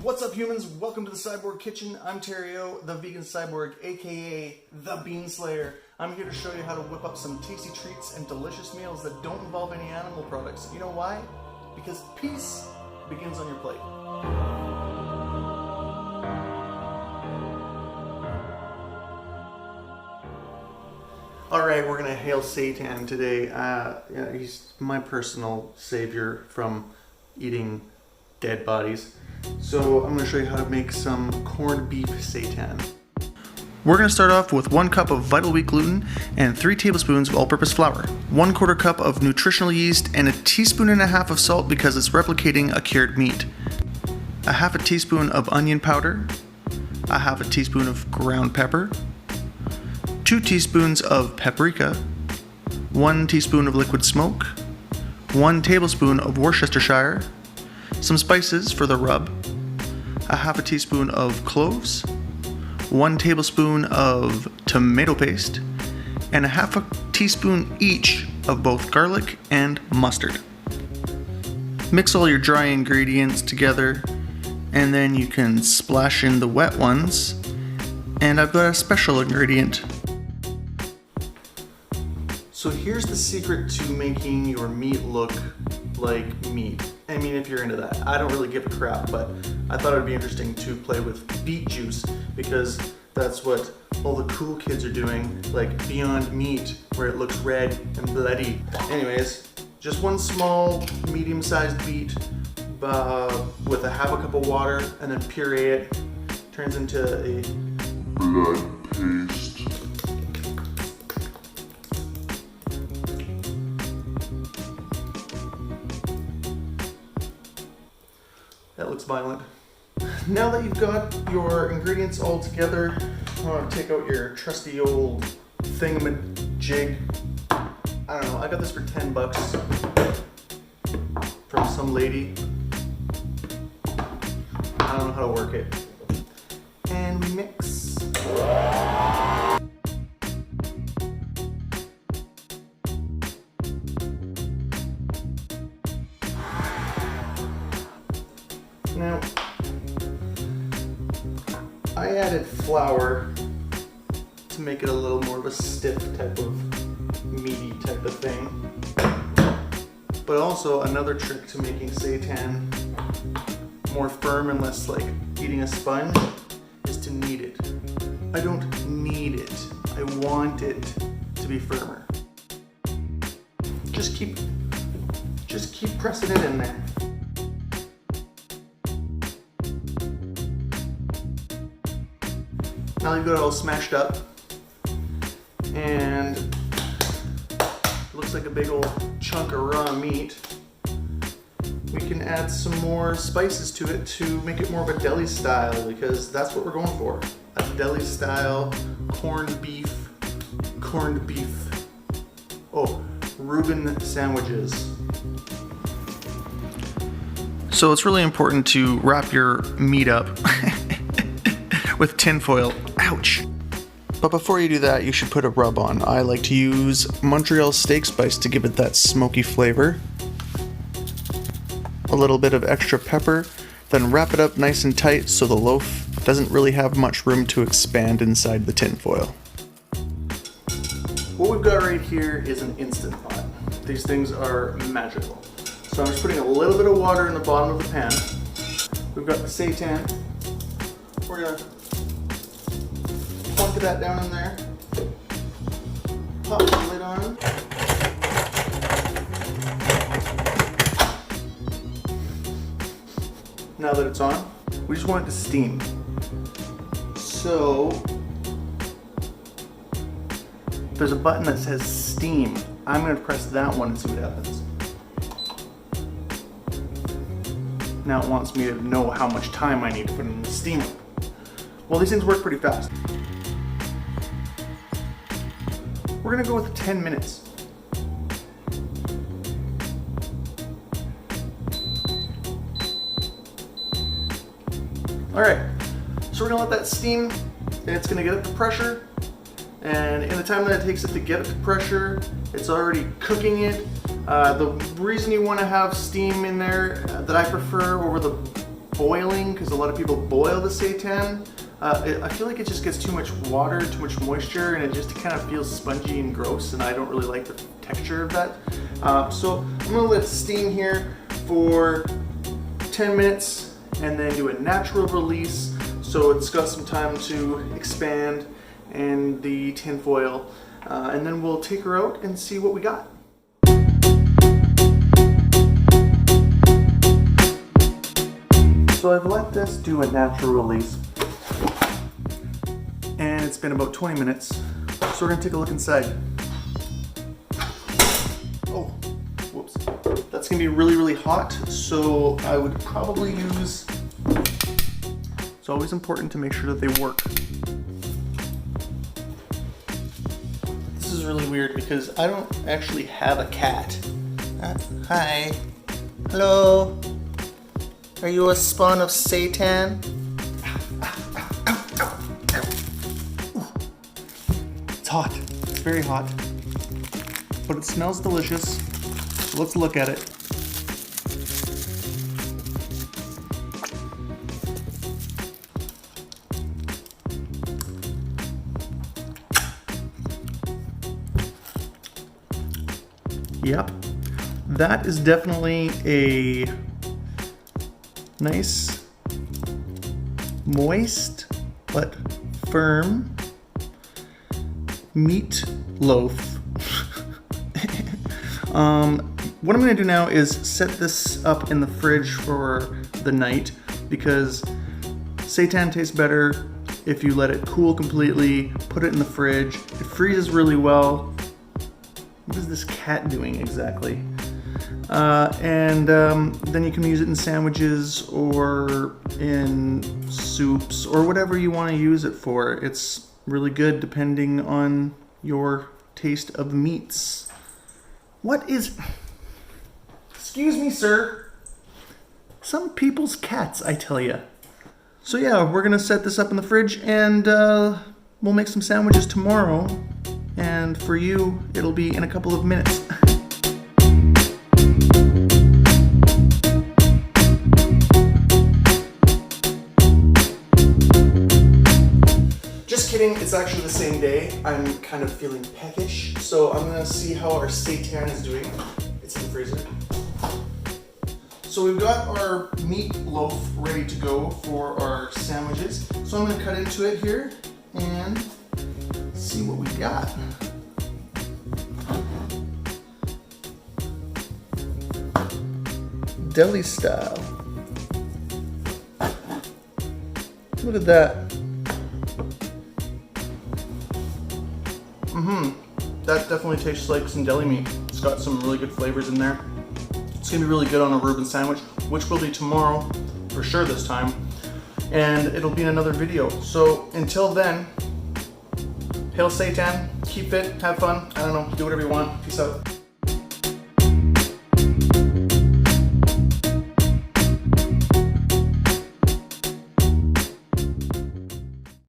What's up, humans? Welcome to the Cyborg Kitchen. I'm Terrio, the vegan cyborg, aka the Bean Slayer. I'm here to show you how to whip up some tasty treats and delicious meals that don't involve any animal products. You know why? Because peace begins on your plate. Alright, we're gonna hail Seitan today. He's my personal savior from eating dead bodies. So I'm going to show you how to make some corned beef seitan. We're going to start off with 1 cup of vital wheat gluten and 3 tablespoons of all-purpose flour, 1/4 cup of nutritional yeast, and 1.5 teaspoons of salt because it's replicating a cured meat, 1/2 teaspoon of onion powder, 1/2 teaspoon of ground pepper, 2 teaspoons of paprika, 1 teaspoon of liquid smoke, 1 tablespoon of Worcestershire, some spices for the rub, 1/2 teaspoon of cloves, 1 tablespoon of tomato paste, and 1/2 teaspoon each of both garlic and mustard. Mix all your dry ingredients together, and then you can splash in the wet ones. And I've got a special ingredient. So here's the secret to making your meat look like meat. I mean, if you're into that. I don't really give a crap, but I thought it would be interesting to play with beet juice because that's what all the cool kids are doing, like Beyond Meat, where it looks red and bloody. Anyways, just 1 small, medium-sized beet with 1/2 cup of water, and then puree it. Turns into a blood paste. That looks violent. Now that you've got your ingredients all together, I want to take out your trusty old thingamajig. I don't know, I got this for $10 from some lady. I don't know how to work it. And we mix. Now, I added flour to make it a little more of a stiff type of meaty type of thing. But also another trick to making seitan more firm and less like eating a sponge is to knead it. I don't need it. I want it to be firmer. Just keep pressing it in there. Now you've got it all smashed up, and it looks like a big old chunk of raw meat. We can add some more spices to it to make it more of a deli style, because that's what we're going for. A deli style corned beef, Reuben sandwiches. So it's really important to wrap your meat up with tinfoil. Ouch! But before you do that, you should put a rub on. I like to use Montreal steak spice to give it that smoky flavor. A little bit of extra pepper, then wrap it up nice and tight so the loaf doesn't really have much room to expand inside the tinfoil. What we've got right here is an Instant Pot. These things are magical. So I'm just putting a little bit of water in the bottom of the pan. We've got the seitan. We're gonna plunk that down in there. Pop the lid on. Now that it's on, we just want it to steam. So there's a button that says steam. I'm gonna press that one and see what happens. Now it wants me to know how much time I need to put in the steamer. Well, these things work pretty fast. We're gonna go with 10 minutes. All right, so we're gonna let that steam, and it's gonna get up to pressure. And in the time that it takes it to get up to pressure, it's already cooking it. The reason you want to have steam in there that I prefer over the boiling, because a lot of people boil the seitan. I feel like it just gets too much water, too much moisture, and it just kind of feels spongy and gross, and I don't really like the texture of that. So I'm gonna let it steam here for 10 minutes and then do a natural release so it's got some time to expand in the tin foil, and then we'll take her out and see what we got. So I've let this do a natural release, and it's been about 20 minutes. So we're gonna take a look inside. Oh, whoops. That's gonna be really, really hot, so I would probably use, it's always important to make sure that they work. This is really weird because I don't actually have a cat. Hi. Hello. Are you a spawn of Seitan? It's hot. It's very hot. But it smells delicious. So let's look at it. Yep. That is definitely a nice, moist, but firm meat loaf. What I'm going to do now is set this up in the fridge for the night, because seitan tastes better if you let it cool completely, put it in the fridge. It freezes really well. What is this cat doing exactly? Then you can use it in sandwiches or in soups or whatever you want to use it for. It's really good depending on your taste of meats. What is... Excuse me, sir. Some people's cats, I tell ya. So yeah, we're gonna set this up in the fridge, and we'll make some sandwiches tomorrow. And for you, it'll be in a couple of minutes. Just kidding, it's actually the same day. I'm kind of feeling peckish, so I'm gonna see how our seitan is doing. It's in the freezer. So we've got our meat loaf ready to go for our sandwiches. So I'm gonna cut into it here and see what we got. Deli style. Look at that. That definitely tastes like some deli meat. It's got some really good flavors in there. It's gonna be really good on a Reuben sandwich, which will be tomorrow, for sure this time. And it'll be in another video. So until then, hail Seitan, keep fit, have fun, I don't know, do whatever you want. Peace out.